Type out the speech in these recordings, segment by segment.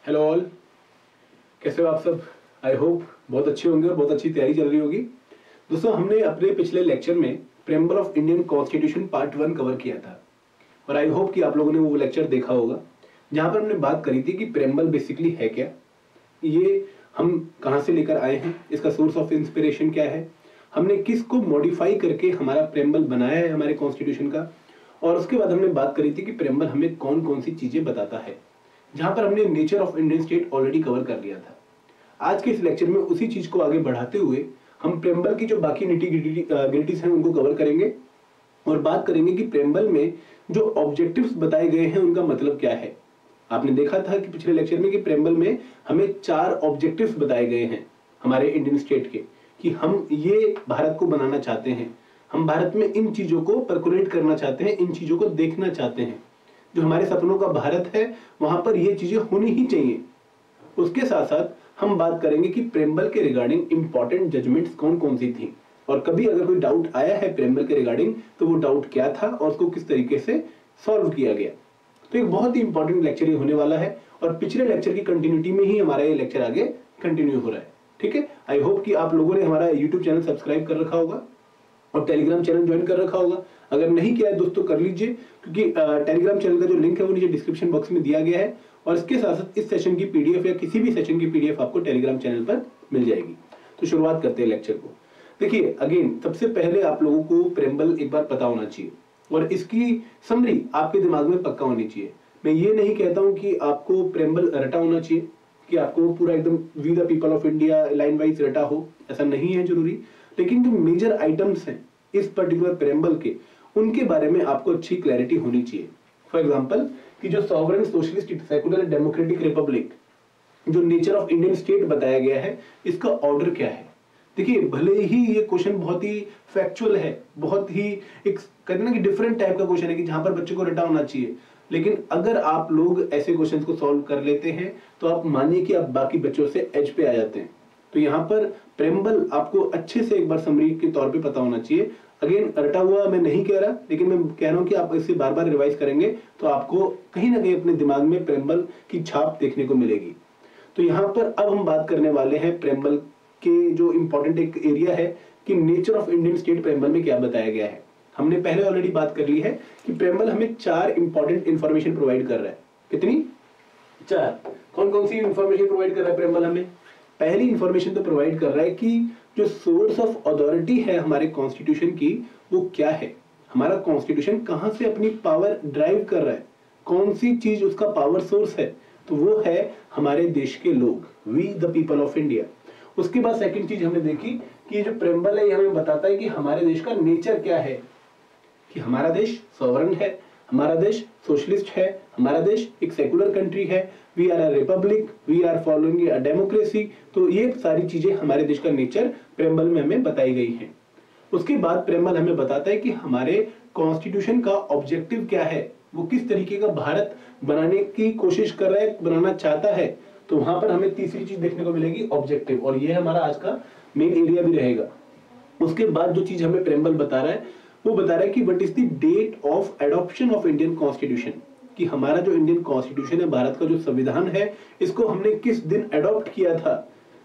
Hello all, कैसे हो आप सब। आई होप बहुत अच्छे होंगे और बहुत अच्छी तैयारी चल रही होगी। दोस्तों, हमने अपने पिछले लेक्चर में preamble of Indian constitution part 1 cover किया था और आई होप कि आप लोगों ने वो लेक्चर देखा होगा, जहां पर हमने बात करी थी कि प्रेम्बल बेसिकली है क्या, ये हम कहां से लेकर आए हैं, इसका सोर्स ऑफ इंस्पिरेशन क्या है, हमने किसको मॉडिफाई करके हमारा प्रेम्बल बनाया है हमारे कॉन्स्टिट्यूशन का, और उसके बाद हमने बात करी थी कि प्रेम्बल हमें कौन कौन सी चीजें बताता है, जहां पर हमने nature of Indian state already cover कर लिया था। आज के इस लेक्चर में उसी चीज को आगे बढ़ाते हुए हम प्रेम्बल की जो बाकी निटी ग्रिटीज हैं उनको कवर करेंगे और बात करेंगे कि प्रेम्बल में जो ऑब्जेक्टिव्स बताए गए हैं उनका मतलब क्या है। आपने देखा था कि पिछले लेक्चर में कि प्रेम्बल में हमें 4 ऑब्जेक्टिव्स बताए गए हैं हमारे इंडियन स्टेट के, कि हम ये भारत को बनाना चाहते हैं, हम भारत में इन चीजों को परकुलेट करना चाहते हैं, इन चीजों को देखना चाहते हैं, जो हमारे सपनों का भारत है वहां पर ये चीजें होनी ही चाहिए। उसके साथ साथ हम बात करेंगे कि प्रेम्बल के रिगार्डिंग इंपॉर्टेंट जजमेंट्स कौन कौन सी थी, और कभी अगर कोई डाउट आया है प्रेम्बल के रिगार्डिंग तो वो डाउट क्या था और उसको किस तरीके से सॉल्व किया गया। तो एक बहुत ही इंपॉर्टेंट लेक्चर ये होने वाला है और पिछले लेक्चर की कंटिन्यूटी में ही हमारा ये लेक्चर आगे कंटिन्यू हो रहा है। ठीक है, आई होप कि आप लोगों ने हमारा यूट्यूब चैनल सब्सक्राइब कर रखा होगा और टेलीग्राम चैनल ज्वाइन कर रखा होगा। अगर नहीं किया है दोस्तों कर लीजिए, क्योंकि टेलीग्राम चैनल का जो लिंक है वो नीचे डिस्क्रिप्शन बॉक्स में दिया गया है और इसके साथ साथ इस सेशन की पीडीएफ या किसी भी सेशन की पीडीएफ आपको टेलीग्राम चैनल पर मिल जाएगी। तो शुरुआत करते हैं लेक्चर को। देखिए, अगेन सबसे पहले आप लोगों को प्रेम्बल एक बार पता होना चाहिए और इसकी समरी आपके दिमाग में पक्का होनी चाहिए। मैं ये नहीं कहता हूं कि आपको प्रेम्बल रटा होना चाहिए, कि आपको पूरा एकदम we the people of India line wise रटा हो, ऐसा नहीं है जरूरी, लेकिन जो मेजर आइटम्स हैं इस पर्टिकुलर प्रेम्बल के, उनके बारे में आपको अच्छी क्लैरिटी होनी चाहिए। फॉर एग्जांपल, कि जो sovereign socialist secular democratic Republic, जो नेचर ऑफ इंडियन स्टेट बताया गया है, इसका ऑर्डर क्या है। देखिए, भले ही ये क्वेश्चन बहुत ही फैक्चुअल है, बहुत ही एक कहते हैं ना कि डिफरेंट टाइप का क्वेश्चन है कि जहां पर बच्चों को रटा होना चाहिए, लेकिन अगर आप लोग ऐसे क्वेश्चंस को सॉल्व कर लेते हैं तो आप मानिए कि आप बाकी बच्चों से एज पे आ जाते हैं। तो यहाँ पर प्रेम्बल आपको अच्छे से एक बार समरी के तौर पे पता होना चाहिए। अगेन, रटा हुआ मैं नहीं कह रहा, लेकिन मैं कह रहा हूं कि आप इसे बार बार रिवाइज करेंगे तो आपको कहीं ना कहीं अपने दिमाग में प्रेम्बल की छाप देखने को मिलेगी। तो यहाँ पर अब हम बात करने वाले हैं प्रेम्बल के जो इंपॉर्टेंट एक एरिया है कि nature of Indian state preamble में क्या बताया गया है। हमने पहले ऑलरेडी बात कर ली है कि प्रेम्बल हमें 4 इंपॉर्टेंट इंफॉर्मेशन प्रोवाइड कर रहा है। कितनी? 4। कौन कौन सी इंफॉर्मेशन प्रोवाइड कर रहा है प्रेम्बल हमें? पहली इंफॉर्मेशन तो प्रोवाइड कर रहा है कि जो सोर्स ऑफ अथॉरिटी है हमारे कॉन्स्टिट्यूशन की, वो क्या है, हमारा कॉन्स्टिट्यूशन कहां से अपनी पावर ड्राइव कर रहा है, कौन सी चीज उसका पावर सोर्स है, तो वो है हमारे देश के लोग, we the people of India. उसके बाद सेकंड चीज हमने देखी कि जो प्रेम्बल है ये हमें बताता है कि हमारे देश का नेचर क्या है, कि हमारा देश सॉवरेन है, हमारा देश सोशलिस्ट है, हमारा देश एक सेकुलर कंट्री है, we are a republic, we are following a democracy. तो ये सारी चीजें हमारे देश का नेचर प्रेम्बल में हमें बताई गई हैं। उसके बाद प्रेम्बल हमें बताता है कि हमारे कॉन्स्टिट्यूशन का ऑब्जेक्टिव क्या है, वो किस तरीके का भारत बनाने की कोशिश कर रहा है, बनाना चाहता है। तो वहां पर हमें तीसरी चीज देखने को मिलेगी, ऑब्जेक्टिव, और ये हमारा आज का मेन एरिया भी रहेगा। उसके बाद जो चीज हमें प्रेम्बल बता रहा है वो बता रहा है कि what is the date of adoption of Indian constitution, कि हमारा जो इंडियन कॉन्स्टिट्यूशन है, भारत का जो संविधान है, इसको हमने किस दिन एडॉप्ट किया था।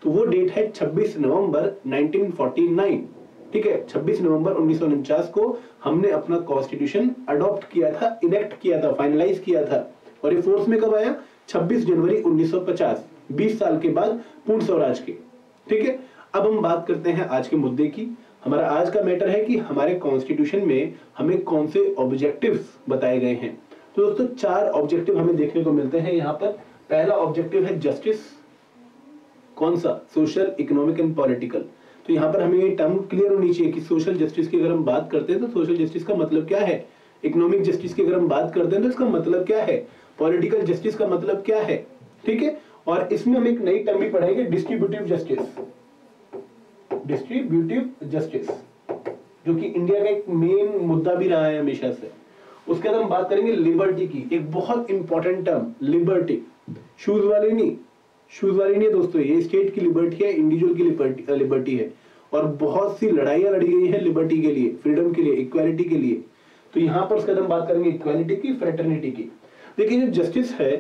तो वो डेट है 26 नवंबर 1949। ठीक है, 26 नवंबर 1949 को हमने अपना कॉन्स्टिट्यूशन अडॉप्ट किया था, इनेक्ट किया था, फाइनलाइज किया था। और ये फोर्स में कब आया? 26 जनवरी 1950, 20 साल के बाद पूर्ण स्वराज के। ठीक है, अब हम बात करते हैं आज के मुद्दे की। हमारा आज का मैटर है कि हमारे कॉन्स्टिट्यूशन में हमें कौन से ऑब्जेक्टिव्स बताए गए हैं। तो दोस्तों, 4 ऑब्जेक्टिव हमें देखने को मिलते हैं यहाँ पर। पहला ऑब्जेक्टिव है जस्टिस। कौन सा? Social, economic and political. तो यहाँ पर हमें ये टर्म क्लियर होनी चाहिए कि सोशल जस्टिस की अगर हम बात करते हैं तो सोशल जस्टिस का मतलब क्या है, इकोनॉमिक जस्टिस की अगर हम बात करते हैं तो इसका मतलब क्या है, पॉलिटिकल जस्टिस का मतलब क्या है। ठीक है, और इसमें हम एक नई टर्म भी पढ़ेंगे, डिस्ट्रीब्यूटिव जस्टिस। डिस्ट्रीब्यूटिव जस्टिस, जो कि इंडिया का एक मेन मुद्दा भी रहा है हमेशा से। उसके बाद हम बात करेंगे लिबर्टी की, एक बहुत इंपॉर्टेंट टर्म, लिबर्टी। शूज वाली नहीं, शूज वाली नहीं है दोस्तों, ये स्टेट की लिबर्टी है, इंडिविजुअल की लिबर्टी है। और बहुत सी लड़ाइयां लड़ी गई हैं लिबर्टी के लिए, फ्रीडम के लिए, इक्वालिटी के लिए। तो यहां पर उसके बाद हम बात करेंगे इक्वालिटी की, फ्रेटर्निटी की। देखिए, जो जस्टिस है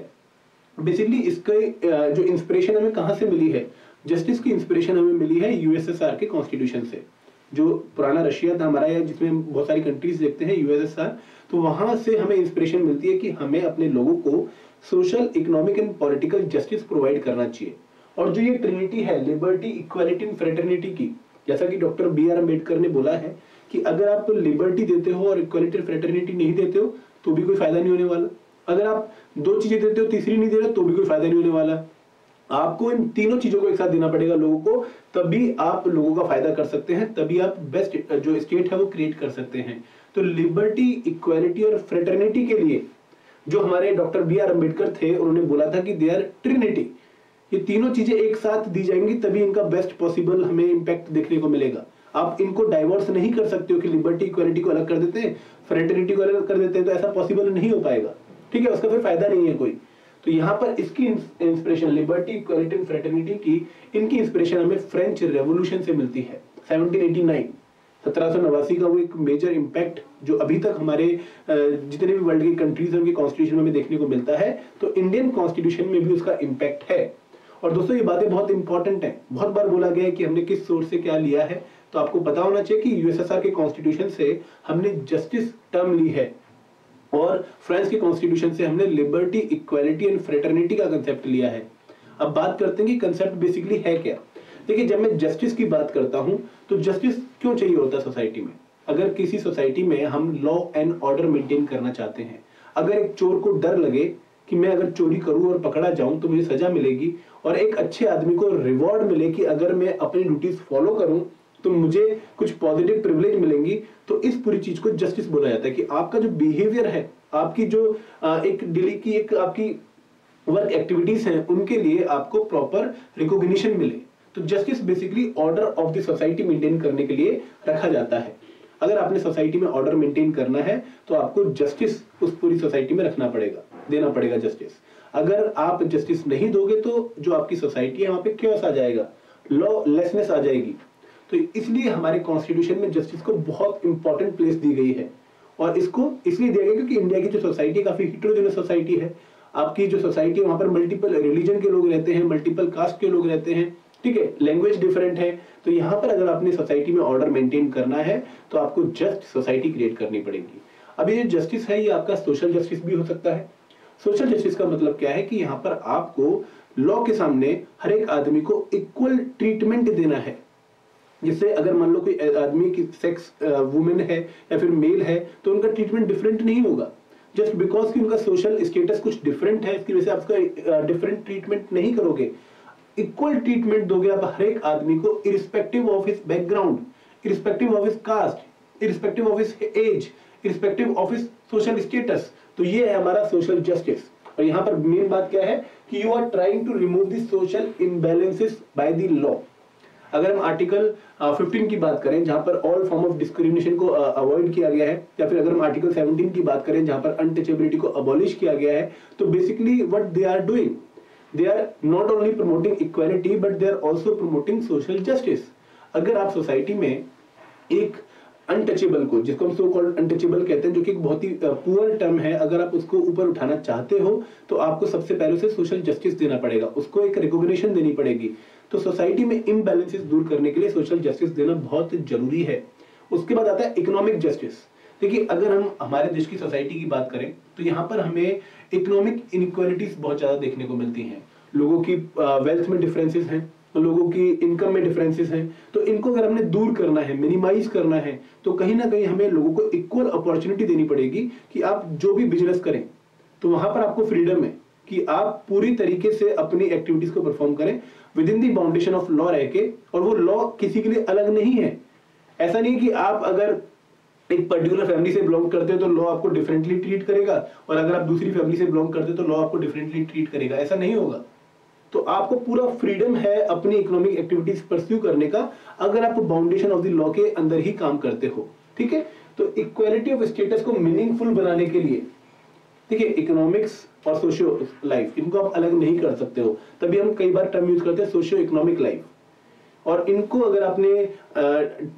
बेसिकली इसके जो इंस्पिरेशन हमें कहाँ से मिली है, जस्टिस की इंस्पिरेशन हमें मिली है यूएसएसआर के कॉन्स्टिट्यूशन से। जो पुराना रशिया था हमारा, या जिसमें बहुत सारी कंट्रीज देखते हैं यूएसएसआर, तो वहां से हमें इंस्पिरेशन मिलती है कि हमें अपने लोगों को social, economic and political justice provide करना चाहिए। और जो ये ट्रिनिटी है लिबर्टी, इक्वालिटी एंड फ्रेटर्निटी की, जैसा कि डॉक्टर बी.आर. अम्बेडकर ने बोला है कि अगर आप लिबर्टी देते हो और इक्वालिटी और फ्रेटर्निटी नहीं देते हो तो भी कोई फायदा नहीं होने वाला। अगर आप दो चीजें देते हो, तीसरी नहीं दे रहे तो भी कोई फायदा नहीं होने वाला। आपको इन तीनों चीजों को एक साथ देना पड़ेगा लोगों को, तभी आप लोगों का फायदा कर सकते हैं, तभी आप बेस्ट जो स्टेट है वो क्रिएट कर सकते हैं। तो लिबर्टी, इक्वालिटी और फ्रेटर्निटी के लिए जो हमारे डॉक्टर बी.आर. अम्बेडकर थे, उन्होंने बोला था कि दे आर ट्रिनिटी, ये तीनों चीजें एक साथ दी जाएंगी तभी इनका बेस्ट पॉसिबल हमें इम्पैक्ट देखने को मिलेगा। आप इनको डाइवर्स नहीं कर सकते हो कि लिबर्टी, इक्वालिटी को अलग कर देते हैं, फ्रेटर्निटी को अलग कर देते हैं, तो ऐसा पॉसिबल नहीं हो पाएगा। ठीक है, उसका फिर फायदा नहीं है कोई। तो यहाँ पर इसकी inspiration, liberty, equality and fraternity की, इनकी इंस्पिरेशन हमें फ्रेंच रेवोल्यूशन से मिलती है। 1789 का वो एक मेजर इम्पैक्ट जो अभी तक हमारे जितने भी वर्ल्ड की कंट्रीज उनके कॉन्स्टिट्यूशन में देखने को मिलता है, तो इंडियन कॉन्स्टिट्यूशन में भी उसका इम्पैक्ट है। और दोस्तों ये बातें बहुत इंपॉर्टेंट हैं। बहुत बार बोला गया है कि हमने किस सोर्स से क्या लिया है, तो आपको पता होना चाहिए कि यूएसएसआर के कॉन्स्टिट्यूशन से हमने जस्टिस टर्म ली है और फ्रांस के कॉन्स्टिट्यूशन से हमने लिबर्टी, इक्वालिटी एंड फ्रेटर्निटी का कंसेप्ट लिया है। अब बात करते हैं कि कंसेप्ट बेसिकली है क्या। देखिए, जब मैं जस्टिस की बात करता हूं तो जस्टिस क्यों चाहिए होता है सोसाइटी में। अगर किसी सोसाइटी में हम लॉ एंड ऑर्डर मेंटेन करना चाहते हैं, अगर एक चोर को डर लगे कि मैं अगर चोरी करूं और पकड़ा जाऊं तो मुझे सजा मिलेगी, और एक अच्छे आदमी को रिवॉर्ड मिले कि अगर मैं अपनी ड्यूटीज फॉलो करूं तो मुझे कुछ पॉजिटिव प्रिविलेज मिलेंगी, तो इस पूरी चीज को जस्टिस बोला जाता है। कि आपका जो बिहेवियर है, आपकी जो एक डेली की एक आपकी वर्क एक्टिविटीज हैं, उनके लिए आपको प्रॉपर रिकॉग्निशन मिले। तो justice basically order of the society maintain करने के लिए रखा जाता है। अगर आपने सोसाइटी में ऑर्डर मेंटेन करना है तो आपको जस्टिस उस पूरी सोसाइटी में रखना पड़ेगा, देना पड़ेगा जस्टिस। अगर आप जस्टिस नहीं दोगे तो जो आपकी सोसाइटी है वहां पे क्योस आ जाएगा, लॉलेसनेस आ जाएगी। तो इसलिए हमारे कॉन्स्टिट्यूशन में जस्टिस को बहुत इंपॉर्टेंट प्लेस दी गई है। और इसको इसलिए दिया गया क्योंकि इंडिया की जो सोसाइटी काफी हिट्रोजेनस सोसाइटी है। आपकी जो सोसाइटी है वहां पर मल्टीपल रिलीजन के लोग रहते हैं, मल्टीपल कास्ट के लोग रहते हैं, ठीक है, लैंग्वेज डिफरेंट है। तो यहाँ पर अगर आपने सोसाइटी में ऑर्डर मेंटेन करना है तो आपको जस्ट सोसाइटी क्रिएट करनी पड़ेगी। अब ये जस्टिस है, ये आपका सोशल जस्टिस भी हो सकता है। सोशल जस्टिस का मतलब क्या है कि यहाँ पर आपको लॉ के सामने हर एक आदमी को इक्वल ट्रीटमेंट देना है। जिससे अगर मान लो कोई आदमी की सेक्स वुमेन है या फिर मेल है तो उनका ट्रीटमेंट डिफरेंट नहीं होगा। जस्ट बिकॉज कि उनका सोशल स्टेटस कुछ डिफरेंट है, इसकी वजह से आप उसका डिफरेंट ट्रीटमेंट नहीं करोगे। इक्वल ट्रीटमेंट दोगे आप हर एक आदमी को, irrespective of his background, irrespective of his cast, irrespective of his age, irrespective of his social status. तो ये है हमारा सोशल जस्टिस। और यहाँ पर मेन बात क्या है कि you are trying to remove the social imbalances by the law. अगर हम आर्टिकल 15 की बात करें जहां पर ऑल फॉर्म ऑफ डिस्क्रिमिनेशन को अवॉइड किया गया है, या फिर अगर हम आर्टिकल 17 की बात करें जहां पर अनटचेबिलिटी को अबॉलिश किया गया है, तो basically what they are doing, they are not only promoting equality but they are also promoting social justice। अगर आप सोसाइटी में एक अनटचेबल को, जिसको हम सो कॉल्ड अनटचेबल कहते हैं, जो कि एक बहुत ही पुअर टर्म है, अगर आप उसको ऊपर उठाना चाहते हो तो आपको सबसे पहले उसे सोशल जस्टिस देना पड़ेगा, उसको एक रिकॉग्निशन देनी पड़ेगी। तो सोसाइटी में इम्बैलेंसेस दूर करने के लिए सोशल जस्टिस देना बहुत जरूरी है। उसके बाद आता है इकोनॉमिक जस्टिस। देखिए, अगर हम हमारे देश की सोसाइटी की बात करें तो यहाँ पर हमें इकोनॉमिक इनइक्वालिटीज बहुत ज्यादा देखने को मिलती हैं। लोगों की वेल्थ में डिफरेंसेस हैं, लोगों की इनकम में डिफरेंसेस हैं। तो इनको अगर हमने दूर करना है, मिनिमाइज करना है, तो कहीं ना कहीं हमें लोगों को इक्वल अपॉर्चुनिटी देनी पड़ेगी कि आप जो भी बिजनेस करें तो वहां पर आपको फ्रीडम है कि आप पूरी तरीके से अपनी एक्टिविटीज को परफॉर्म करें with in the boundation of law रह के। और वो लॉ किसी के लिए अलग नहीं है। ऐसा नहीं कि आप अगर एक पर्टिकुलर फैमिली से बिलोंग करते हो तो लॉ आपको डिफरेंटली ट्रीट करेगा, और अगर आप दूसरी फैमिली से बिलोंग करते हो तो लॉ आपको डिफरेंटली ट्रीट करेगा। ऐसा नहीं होगा। तो आपको पूरा फ्रीडम है अपनी इकोनॉमिक एक्टिविटीज परस्यू करने का, अगर आप बाउंडेशन ऑफ द लॉ के अंदर ही काम करते हो। ठीक है, तो इक्वालिटी ऑफ स्टेटस को मीनिंगफुल बनाने के लिए, देखिए, इकोनॉमिक्स और सोशियो लाइफ, इनको आप अलग नहीं कर सकते हो। तभी हम कई बार टर्म यूज करते हैं सोशियो इकोनॉमिक लाइफ। और इनको अगर आपने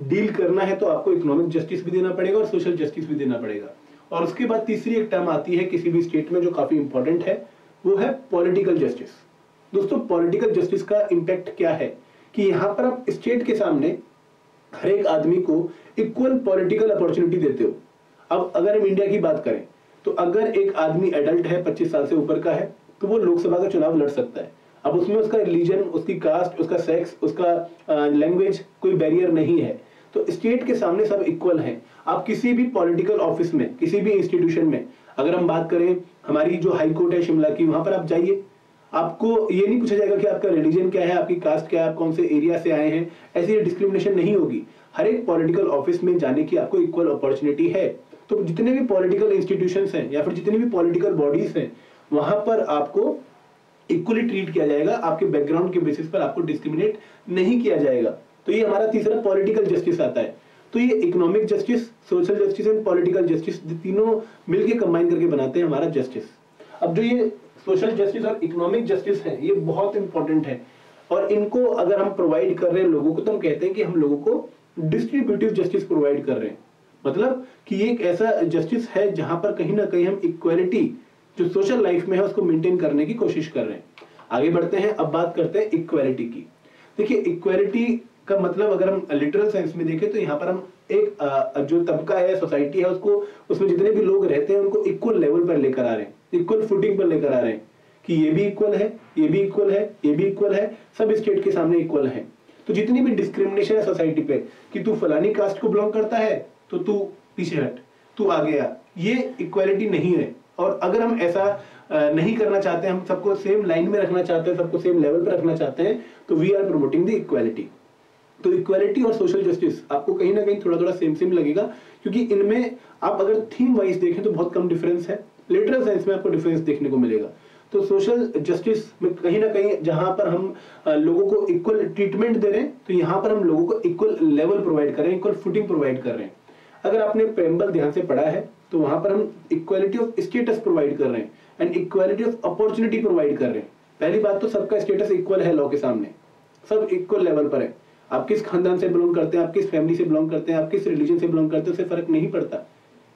डील करना है तो आपको इकोनॉमिक जस्टिस भी देना पड़ेगा और सोशल जस्टिस भी देना पड़ेगा। और उसके बाद तीसरी एक टर्म आती है किसी भी स्टेट में जो काफी इंपॉर्टेंट है, वो है पॉलिटिकल जस्टिस। दोस्तों पॉलिटिकल जस्टिस का इंपैक्ट क्या है कि यहां पर आप स्टेट के सामने हर एक आदमी को इक्वल पॉलिटिकल अपॉर्चुनिटी देते हो। अब अगर हम इंडिया की बात करें तो अगर एक आदमी एडल्ट है, 25 साल से ऊपर का है, तो वो लोकसभा का चुनाव लड़ सकता है। अब उसमें उसका रिलीजन, उसकी कास्ट, उसका सेक्स, उसका लैंग्वेज कोई बैरियर नहीं है। तो स्टेट के सामने सब इक्वल हैं। आप किसी भी पॉलिटिकल ऑफिस में, किसी भी इंस्टीट्यूशन में, अगर हम बात करें हमारी जो हाई कोर्ट है शिमला की, वहां पर आप जाइए, आपको ये नहीं पूछा जाएगा कि आपका रिलीजन क्या है, आपकी कास्ट क्या है, आप कौन से एरिया से आए हैं। ऐसी डिस्क्रिमिनेशन नहीं होगी। हर एक पॉलिटिकल ऑफिस में जाने की आपको इक्वल अपॉर्चुनिटी है। तो जितने भी पॉलिटिकल इंस्टीट्यूशंस हैं या फिर जितनी भी पॉलिटिकल बॉडीज हैं, वहां पर आपको इक्वली ट्रीट किया जाएगा। आपके बैकग्राउंड के बेसिस पर आपको डिस्क्रिमिनेट नहीं किया जाएगा। तो ये हमारा तीसरा पॉलिटिकल जस्टिस आता है। तो ये economic justice, social justice and political justice, तीनों मिलके कंबाइन करके बनाते हैं हमारा जस्टिस। अब जो ये सोशल जस्टिस और इकोनॉमिक जस्टिस है, ये बहुत इंपॉर्टेंट है और इनको अगर हम प्रोवाइड कर रहे हैं लोगों को, तो हम कहते हैं कि हम लोगों को डिस्ट्रीब्यूटिव जस्टिस प्रोवाइड कर रहे हैं। मतलब कि ये एक ऐसा जस्टिस है जहां पर कहीं ना कहीं हम इक्वालिटी जो सोशल लाइफ में है उसको मेंटेन करने की कोशिश कर रहे हैं। आगे बढ़ते हैं, अब बात करते हैं इक्वालिटी की। देखिए इक्वालिटी का मतलब अगर हम लिटरल सेंस में देखें तो यहाँ पर हम एक जो तबका है, सोसाइटी है, उसको, उसमें जितने भी लोग रहते हैं उनको इक्वल लेवल पर लेकर आ रहे हैं, इक्वल फुटिंग पर लेकर आ रहे हैं कि ये भी इक्वल है, ये भी इक्वल है, ये भी इक्वल है, सब स्टेट के सामने इक्वल है। तो जितनी भी डिस्क्रिमिनेशन है सोसाइटी पे कि तू फलानी कास्ट को बिलोंग करता है तो तू पीछे हट, तू आगे आ, ये इक्वालिटी नहीं है। और अगर हम ऐसा नहीं करना चाहते, हम सबको सेम लाइन में रखना चाहते हैं, सबको सेम लेवल पर रखना चाहते हैं, तो we are promoting the equality. तो इक्वालिटी और सोशल जस्टिस आपको कहीं ना कहीं थोड़ा थोड़ा सेम सेम लगेगा, क्योंकि इनमें आप अगर थीम वाइज देखें तो बहुत कम डिफरेंस है, लिटरल सेंस में आपको डिफरेंस देखने को मिलेगा। तो सोशल जस्टिस में कहीं ना कहीं जहां पर हम लोगों को इक्वल ट्रीटमेंट दे रहे हैं, तो यहाँ पर हम लोगों को इक्वल लेवल प्रोवाइड कर रहे हैं, इक्वल फुटिंग प्रोवाइड कर रहे हैं। अगर आपने प्रेम्बल ध्यान से पढ़ा है तो वहां पर हम इक्वालिटी ऑफ स्टेटस प्रोवाइड कर रहे हैं and equality of opportunity provide कर रहे हैं। पहली बात तो सबका स्टेटस इक्वल है लॉ के सामने, सब इक्वल लेवल पर है। आप किस खानदान से बिलोंग करते हैं, आप किस फैमिली से बिलोंग करते हैं, आप किस रिलीजन से बिलोंग करते हैं, उससे फर्क नहीं पड़ता।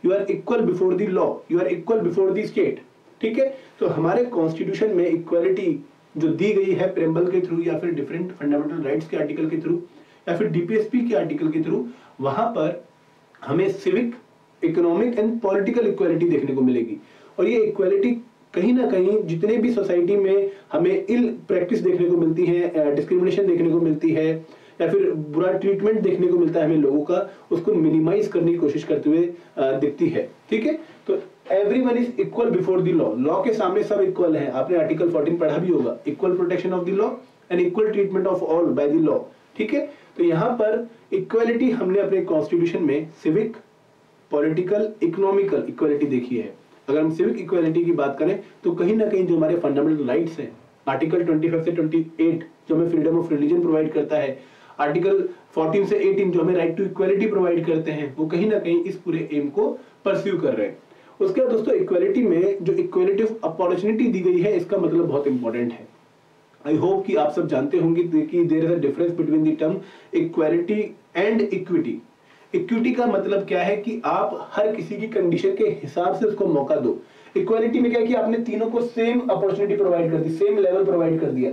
You are equal before the law, you are equal before the state. ठीक है, तो हमारे कॉन्स्टिट्यूशन में इक्वालिटी जो दी गई है प्रेम्बल के थ्रू या फिर डिफरेंट फंडामेंटल राइट्स के आर्टिकल के थ्रू या फिर डीपीएसपी के आर्टिकल के थ्रू, वहां पर हमें civic, economic and political equality देखने को मिलेगी। और ये इक्वालिटी कहीं ना कहीं जितने भी सोसाइटी में हमें इल प्रैक्टिस देखने को मिलती है, डिस्क्रिमिनेशन देखने को मिलती है या फिर बुरा ट्रीटमेंट देखने को मिलता है हमें लोगों का, उसको मिनिमाइज करने की कोशिश करते हुए दिखती है। ठीक है, तो everyone is equal before the law, law के सामने सब इक्वल है। आपने आर्टिकल 14 पढ़ा भी होगा, equal protection of the law and equal treatment of all bye the law. ठीक है, तो यहाँ पर इक्वालिटी हमने अपने कॉन्स्टिट्यूशन में सिविक, पॉलिटिकल, इकोनॉमिकल इक्वालिटी देखी है। अगर हम सिविक इक्वालिटी की बात करें तो कहीं ना कहीं जो हमारे फंडामेंटल राइट्स हैं, आर्टिकल 25 से 28 जो हमें फ्रीडम ऑफ रिलीजन प्रोवाइड करता है, आर्टिकल 14 से 18 जो हमें राइट टू इक्वालिटी प्रोवाइड करते हैं, वो कहीं ना कहीं इस पूरे एम को परस्यू कर रहे हैं। उसके बाद दोस्तों इक्वालिटी में जो इक्वालिटी ऑफ अपॉर्चुनिटी दी गई है, इसका मतलब बहुत इंपॉर्टेंट है। आई होप कि आप सब जानते होंगे कि there is a difference between the term equality and equity. Equity का मतलब क्या है कि आप हर किसी की कंडीशन के हिसाब से उसको मौका दो। इक्वालिटी में क्या है कि आपने तीनों को सेम अपॉर्चुनिटी प्रोवाइड कर दी, सेम लेवल प्रोवाइड कर दिया।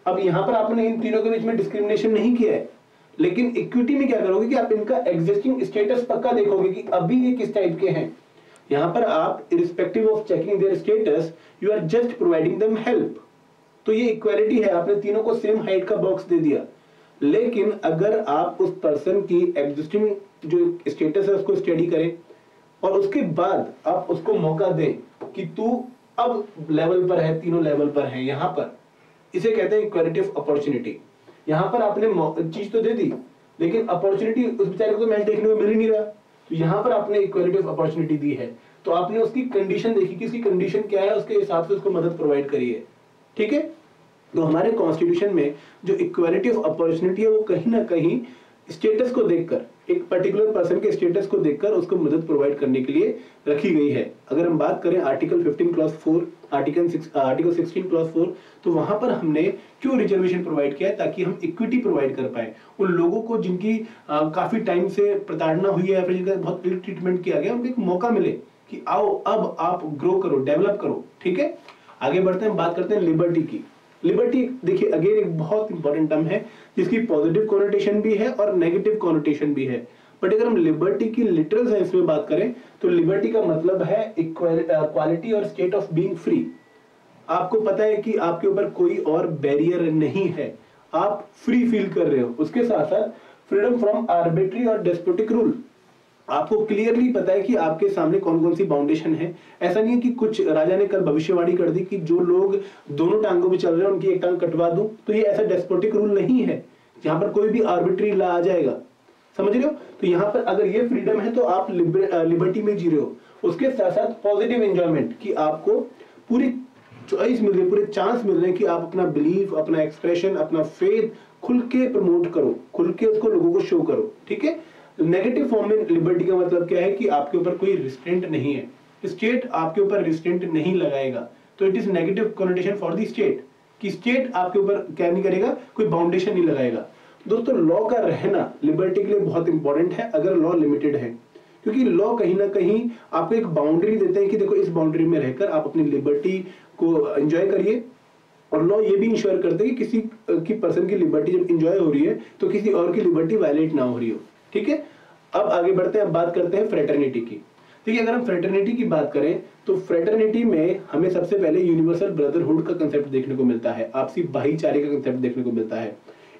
अब यहां पर आपने इन तीनों के बीच में डिस्क्रिमिनेशन नहीं किया है, लेकिन इक्विटी में क्या करोगे कि आप इनका एग्जिस्टिंग स्टेटस पक्का देखोगे कि अभी ये किस टाइप के हैं। यहां पर आप irrespective of checking their status, you are just providing them help. तो ये इक्वालिटी है, आपने तीनों को सेम हाइट का बॉक्स दे दिया। लेकिन अगर आप उस पर्सन की एग्जिस्टिंग जो स्टेटस है उसको स्टडी करें और उसके बाद आप उसको मौका दें कि तू अब लेवल पर है, तीनों लेवल पर है, यहां पर इसे कहते हैं इक्वालिटी ऑफ अपॉर्चुनिटी। यहां पर आपने चीज तो दे दी, लेकिन अपॉर्चुनिटी उस बेचारे को तो मैच देखने को मिल ही नहीं रहा। तो यहां पर आपने इक्वालिटी ऑफ अपॉर्चुनिटी दी है, तो आपने उसकी कंडीशन देखी कि उसकी कंडीशन क्या है, उसके हिसाब से उसको मदद प्रोवाइड करी है। ठीक है, तो हमारे कॉन्स्टिट्यूशन में जो इक्वालिटी ऑफ अपॉर्चुनिटी है वो कहीं ना कहीं स्टेटस को देखकर, एक पर्टिकुलर पर्सन के स्टेटस को देखकर उसको मदद प्रोवाइड करने के लिए रखी गई है। अगर हम बात करें आर्टिकल 15 क्लॉज 4, आर्टिकल 16 क्लॉज 4, तो वहां पर हमने क्यों रिजर्वेशन प्रोवाइड किया है, ताकि हम इक्विटी प्रोवाइड कर पाए उन लोगों को जिनकी काफी टाइम से प्रताड़ना हुई है या फिर जिनका बहुत इल ट्रीटमेंट किया गया, उनको एक मौका मिले कि आओ अब आप ग्रो करो, डेवलप करो। ठीक है, आगे बढ़ते हैं, बात करते हैं लिबर्टी की। लिबर्टी देखिए अगेन एक बहुत इंपॉर्टेंट टर्म है जिसकी पॉजिटिव कॉनोटेशन भी है और नेगेटिव कॉनोटेशन भी है। बट अगर हम लिबर्टी की लिटरल सेंस में बात करें तो लिबर्टी का मतलब है क्वालिटी और स्टेट ऑफ बीइंग फ्री। आपको पता है कि आपके ऊपर कोई और बैरियर नहीं है, आप फ्री फील कर रहे हो। उसके साथ साथ फ्रीडम फ्रॉम आर्बिट्री और डेस्पोटिक रूल, आपको क्लियरली पता है कि आपके सामने कौन कौन सी बाउंडेशन है। ऐसा नहीं है कि कुछ राजा ने कल भविष्यवाणी कर दी कि जो लोग दोनों टांगों पे चल रहे हैं उनकी एक टांग कटवा दूं, तो ये ऐसा डेस्पोटिक रूल नहीं है जहां पर कोई भी आर्बिट्री लॉ आ जाएगा, समझ रहे हो। तो यहाँ पर अगर ये फ्रीडम है तो आप लिबर्टी में जी रहे हो। उसके साथ साथ पॉजिटिव एंजॉयमेंट कि आपको पूरी चॉइस मिल रही है, पूरे चांस मिल रहे हैं कि आप अपना बिलीफ, अपना एक्सप्रेशन, अपना फेथ खुल के प्रमोट करो, खुल के उसको लोगों को शो करो, ठीक है। नेगेटिव फॉर्म में लिबर्टी का मतलब क्या है कि आपके ऊपर कोई रिस्ट्रेंट नहीं है, स्टेट आपके ऊपर रिस्ट्रेंट नहीं लगाएगा, तो it is negative connotation for the state कि स्टेट आपके ऊपर क्या नहीं करेगा, कोई बाउंडेशन नहीं लगाएगा। दोस्तों लॉ का रहना लिबर्टी के लिए बहुत इंपॉर्टेंट है अगर लॉ लिमिटेड है, क्योंकि लॉ कहीं ना कहीं आपको एक बाउंड्री देते हैं कि देखो इस बाउंड्री में रहकर आप अपनी लिबर्टी को एंजॉय करिए। और लॉ ये भी इंश्योर करते हैं कि किसी की पर्सन की लिबर्टी जब इंजॉय हो रही है तो किसी और की लिबर्टी वायलेट ना हो रही हो, ठीक है। अब आगे बढ़ते हैं, अब बात करते हैं फ्रेटर्निटी की। देखिए अगर हम फ्रेटर्निटी की बात करें तो फ्रेटर्निटी में हमें सबसे पहले यूनिवर्सल ब्रदरहुड का कंसेप्ट देखने को मिलता है, आपसी भाईचारे का कंसेप्ट देखने को मिलता है।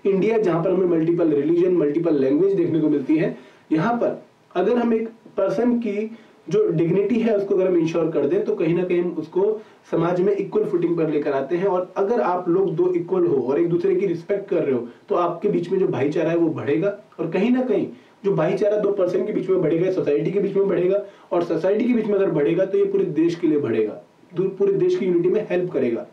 इंडिया जहां पर हमें मल्टीपल रिलीजन, मल्टीपल लैंग्वेज देखने को मिलती है, यहाँ पर अगर हम एक पर्सन की जो डिग्निटी है उसको अगर हम इंश्योर कर दें तो कहीं ना कहीं हम उसको समाज में इक्वल फुटिंग पर लेकर आते हैं। और अगर आप लोग दो इक्वल हो और एक दूसरे की रिस्पेक्ट कर रहे हो तो आपके बीच में जो भाईचारा है वो बढ़ेगा, और कहीं ना कहीं जो भाईचारा दो पर्सन के बीच में बढ़ेगा, सोसाइटी के बीच में बढ़ेगा, और सोसाइटी के बीच में अगर बढ़ेगा तो ये पूरे देश के लिए बढ़ेगा, पूरे देश की यूनिटी में हेल्प करेगा।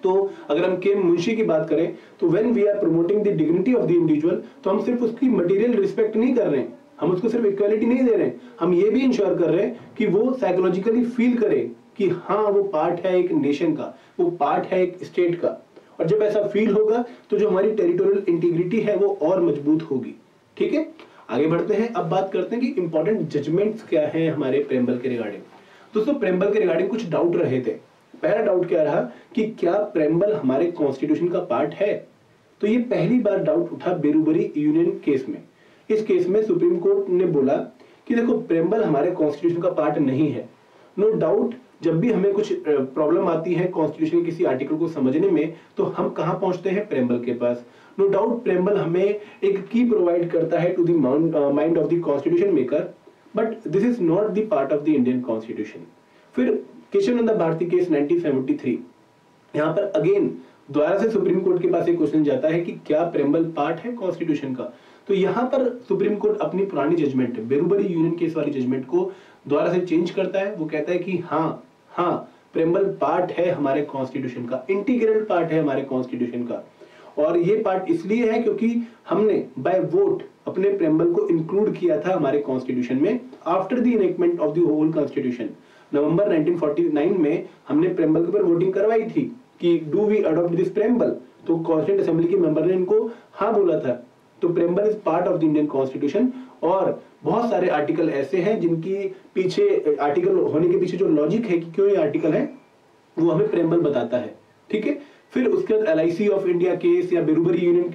तो अगर हम के मुंशी की बात करें तो when we are promoting the dignity of the individual, तो हम सिर्फ उसकी मटेरियल रिस्पेक्ट नहीं कर रहे हैं, हम उसको सिर्फ इक्वालिटी नहीं दे रहे हैं, हम ये भी इंश्योर कर रहे हैं कि वो साइकोलॉजिकली फील करे कि हाँ वो पार्ट है एक नेशन का, वो पार्ट है एक स्टेट का। और जब ऐसा फील होगा तो जो हमारी टेरिटोरियल इंटीग्रिटी है वो और मजबूत होगी, ठीक है। आगे बढ़ते हैं, अब बात करते हैं कि इंपॉर्टेंट जजमेंट्स क्या है हमारे प्रेम्बल के रिगार्डिंग। दोस्तों प्रेम्बल के रिगार्डिंग कुछ डाउट रहे थे। पहला डाउट क्या रहा कि क्या प्रेम्बल हमारे कॉन्स्टिट्यूशन का पार्ट है। तो ये पहली बार डाउट उठा बेरूबरी यूनियन केस में। इस केस में सुप्रीम कोर्ट ने बोला कि देखो प्रेम्बल हमारे कॉन्स्टिट्यूशन का पार्ट नहीं है। नो डाउट जब भी हमें कुछ प्रॉब्लम आती है कॉन्स्टिट्यूशन के किसी आर्टिकल को समझने में तो हम कहां पहुंचते हैं, प्रेम्बल के पास। नो डाउट प्रेम्बल हमें एक की प्रोवाइड करता है to the mind of the constitution maker, but this is not the part of the Indian constitution. फिर केशवानंद भारती केस 1973, यहाँ पर अगेन दोबारा से सुप्रीम कोर्ट के पास एक क्वेश्चन जाता है कि क्या प्रेम्बल पार्ट है कॉन्स्टिट्यूशन का। तो यहाँ पर सुप्रीम कोर्ट अपनी पुरानी जजमेंट बेरूबरी यूनियन केस वाली जजमेंट को दोबारा से चेंज करता है। वो कहता है कि हाँ प्रेम्बल पार्ट है हमारे कॉन्स्टिट्यूशन का, इंटीग्रल पार्ट है हमारे कॉन्स्टिट्यूशन का। और ये पार्ट इसलिए है क्योंकि हमने बाय वोट अपने प्रेम्बल को इंक्लूड किया था हमारे कॉन्स्टिट्यूशन में after the enactment of the whole constitution. नवंबर 1949 में हमने प्रेम्बल के ऊपर वोटिंग करवाई थी कि do we adopt this preamble, तो कॉन्स्टिट्यूंट असेंबली के मेंबर ने इनको हाँ बोला था। तो preamble is part of the Indian constitution. और बहुत सारे आर्टिकल ऐसे हैं जिनकी पीछे आर्टिकल होने के पीछे जो लॉजिक है कि क्यों ये आर्टिकल है वो हमें प्रेम्बल बताता है, ठीक है। फिर उसके बाद LIC ऑफ इंडिया केस या Berubari union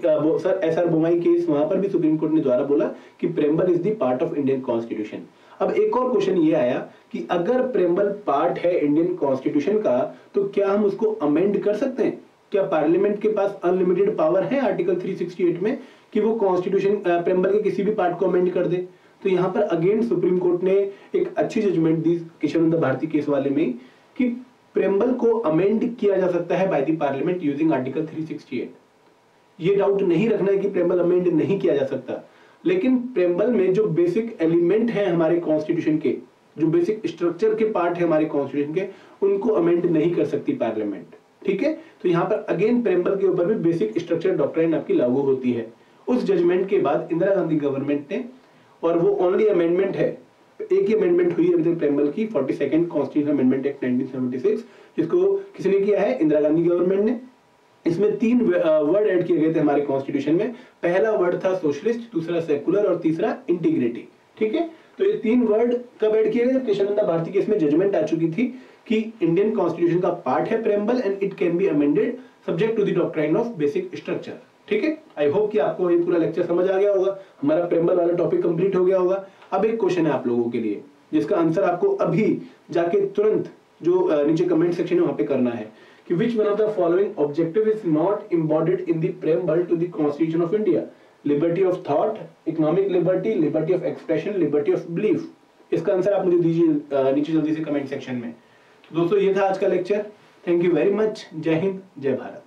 SR Bommai case, वहां पर भी सुप्रीम कोर्ट ने द्वारा बोला कि preamble is the part of Indian constitution. अब एक और क्वेश्चन ये आया कि अगर प्रेम्बल पार्ट है इंडियन कॉन्स्टिट्यूशन का तो क्या हम उसको अमेंड कर सकते हैं? क्या पार्लियामेंट के पास अनलिमिटेड पावर है आर्टिकल 368 में कि वो कॉन्स्टिट्यूशन प्रेम्बल के किसी भी पार्ट को अमेंड कर दे? तो यहाँ पर अगेन सुप्रीम कोर्ट ने एक अच्छी जजमेंट दी केशवानंद भारती केस वाले में कि प्रेम्बल को अमेंड किया जा सकता है by the parliament using article 368। ये डाउट नहीं रखना है कि प्रेम्बल अमेंड नहीं किया जा सकता, लेकिन प्रेम्बल में जो बेसिक एलिमेंट है हमारे कॉन्स्टिट्यूशन के, जो बेसिक स्ट्रक्चर के पार्ट है हमारे कॉन्स्टिट्यूशन के, उनको अमेंड नहीं कर सकती पार्लियामेंट, ठीक है। तो यहाँ पर अगेन प्रेम्बल के ऊपर भी बेसिक स्ट्रक्चर डॉक्ट्राइन आपकी लागू होती है। उस जजमेंट के बाद इंदिरा गांधी गवर्नमेंट ने, और वो ओनली अमेंडमेंट है, एक ही अमेंडमेंट हुई अभी तक प्रेम्बल की, 42nd कॉन्स्टिट्यूशन अमेंडमेंट एक्ट 1976, जिसको किसने किया है? इंदिरा गांधी गवर्नमेंट ने। इसमें 3 वर्ड ऐड किए गए थे हमारे कॉन्स्टिट्यूशन में। पहला वर्ड था सोशलिस्ट, दूसरा सेकुलर और तीसरा इंटीग्रिटी, ठीक है। तो ये 3 वर्ड कब ऐड किए गए? केशवानंद भारती केस में जजमेंट आ चुकी थी कि इंडियन कॉन्स्टिट्यूशन का पार्ट है preamble and it can be amended subject to the doctrine of basic structure. ठीक है, आई होप कि आपको ये पूरा लेक्चर समझ आ गया होगा, हमारा प्रेम्बल वाला टॉपिक कंप्लीट हो गया होगा। अब एक क्वेश्चन है आप लोगों के लिए जिसका आंसर आपको अभी जाके तुरंत जो नीचे कमेंट सेक्शन है वहां पे करना है कि which one of the following objective is not embodied in the preamble to the constitution of India? Liberty of thought, economic liberty, liberty of expression, liberty of belief. इसका आंसर आप मुझे दीजिए नीचे जल्दी से कमेंट सेक्शन में। दोस्तों ये था आज का lecture. Thank you very much. जय हिंद, जय भारत।